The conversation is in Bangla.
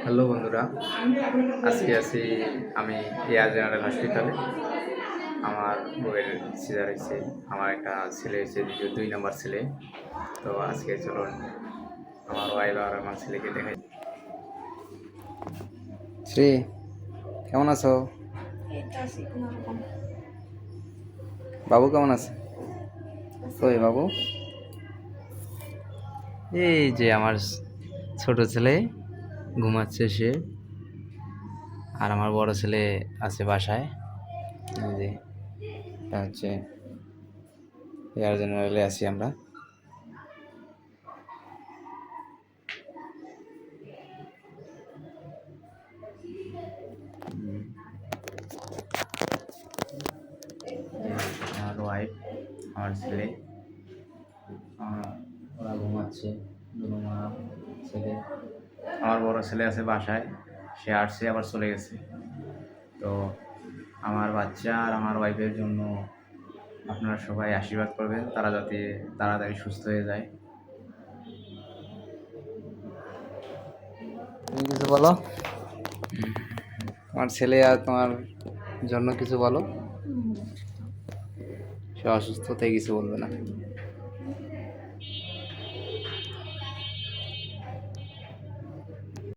হ্যালো বন্ধুরা, আজকে আছি আমি এয়ার জেনারেল হসপিটালে। আমার বউয়ের সিজার হয়েছে, আমার একটা ছেলে হয়েছে, দ্বিতীয় 2 নম্বর ছেলে। তো আজকে চলুন আমার ওয়াইফ আর আমার ছেলেকে দেখাই। শ্রী, কেমন আছো? এই তো আছি কোনোরকম। বাবু কেমন আছে? কই বাবু? এই যে আমার ছোট ছেলে ঘুমাচ্ছে সে, আর আমার বড় ছেলে আছে বাসায়। এই যে এটা হচ্ছে এয়ার জেনারেলে আছি আমরা। আমার ওয়াইফ, আমার ছেলে, ওরা ঘুমাচ্ছে, দুটো মা ছেলে। আমার বড় ছেলে আছে বাসায়, সে আসছে আবার চলে গেছে। তো আমার বাচ্চা আর আমার ওয়াইফের জন্য আপনারা সবাই আশীর্বাদ করবেন, তারা যাতে তাড়াতাড়ি সুস্থ হয়ে যায়। তুমি কিছু বলো, তোমার ছেলে আর তোমার জন্য কিছু বলো। সে অসুস্থ, তাই কিছু বলবে না।